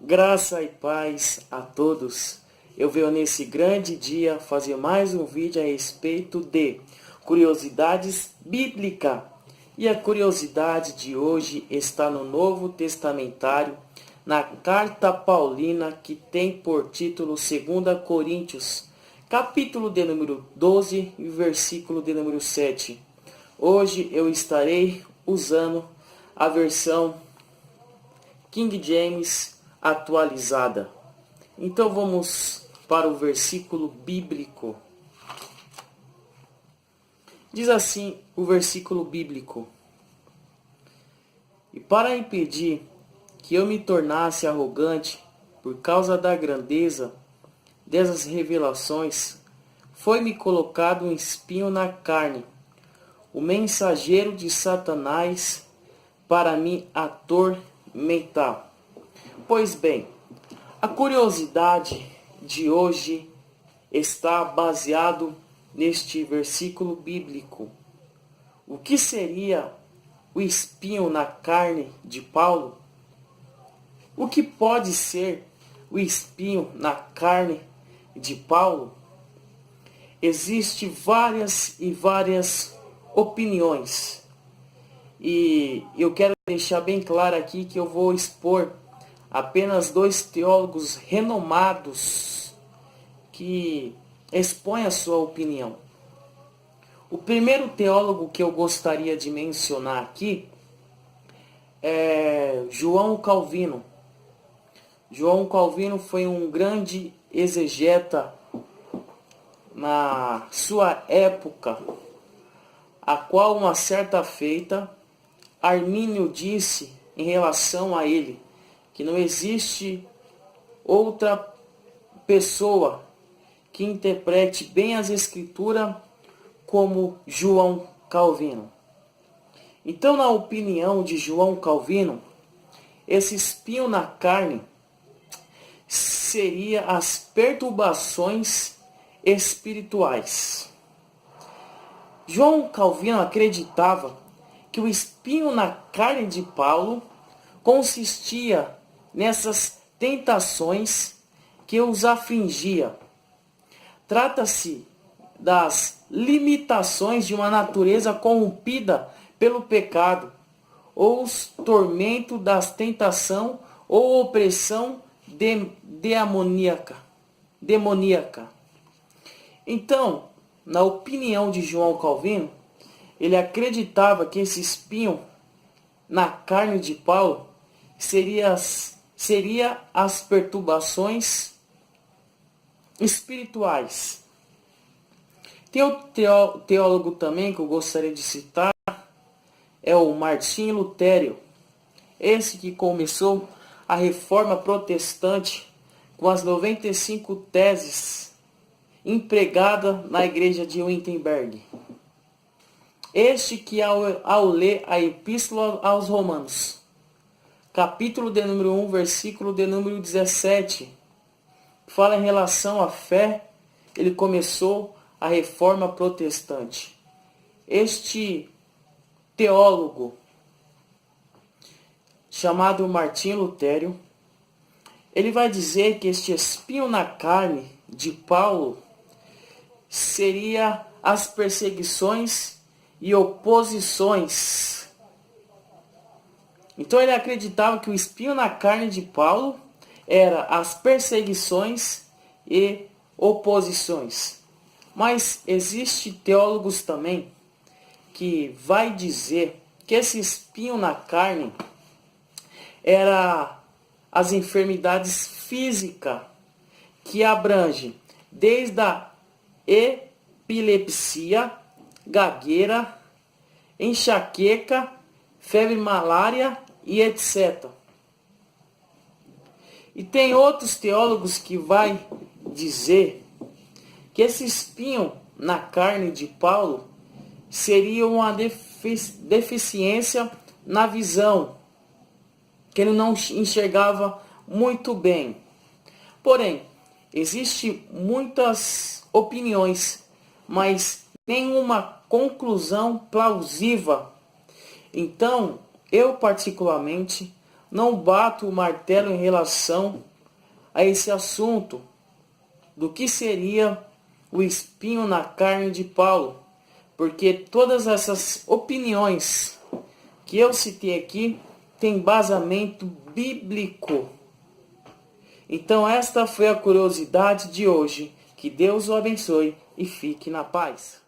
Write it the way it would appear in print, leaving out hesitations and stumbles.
Graça e paz a todos. Eu venho nesse grande dia fazer mais um vídeo a respeito de curiosidades bíblicas. E a curiosidade de hoje está no Novo Testamentário, na carta paulina que tem por título 2 Coríntios, capítulo de número 12 e versículo de número 7. Hoje eu estarei usando a versão King James atualizada. Então vamos para o versículo bíblico. Diz assim o versículo bíblico: E para impedir que eu me tornasse arrogante por causa da grandeza dessas revelações, foi-me colocado um espinho na carne, o mensageiro de Satanás, para me atormentar. Pois bem, a curiosidade de hoje está baseado neste versículo bíblico. O que seria o espinho na carne de Paulo? O que pode ser o espinho na carne de Paulo? Existem várias opiniões. E eu quero deixar bem claro aqui que eu vou expor apenas dois teólogos renomados que expõem a sua opinião. O primeiro teólogo que eu gostaria de mencionar aqui é João Calvino. João Calvino foi um grande exegeta na sua época, a qual uma certa feita Armínio disse em relação a ele que não existe outra pessoa que interprete bem as escrituras como João Calvino. Então, na opinião de João Calvino, esse espinho na carne seria as perturbações espirituais. João Calvino acreditava que o espinho na carne de Paulo consistia nessas tentações que os afligia. Trata-se das limitações de uma natureza corrompida pelo pecado, ou os tormentos das tentação ou opressão demoníaca. Então, na opinião de João Calvino, ele acreditava que esse espinho na carne de Paulo seria as perturbações espirituais. Tem outro teólogo também que eu gostaria de citar, é o Martinho Lutero. Esse que começou a reforma protestante com as 95 teses empregadas na igreja de Wittenberg. Este que ao ler a Epístola aos Romanos, capítulo de número 1, versículo de número 17, fala em relação à fé, ele começou a reforma protestante. Este teólogo, chamado Martinho Lutero, ele vai dizer que este espinho na carne de Paulo seria as perseguições e oposições. Então ele acreditava que o espinho na carne de Paulo era as perseguições e oposições. Mas existem teólogos também que vai dizer que esse espinho na carne era as enfermidades físicas que abrangem desde a epilepsia, gagueira, enxaqueca, febre malária e etc. E tem outros teólogos que vai dizer que esse espinho na carne de Paulo seria uma deficiência na visão, que ele não enxergava muito bem. Porém, existem muitas opiniões, mas nenhuma conclusão plausível. Então, eu particularmente não bato o martelo em relação a esse assunto do que seria o espinho na carne de Paulo, porque todas essas opiniões que eu citei aqui têm embasamento bíblico. Então esta foi a curiosidade de hoje. Que Deus o abençoe e fique na paz.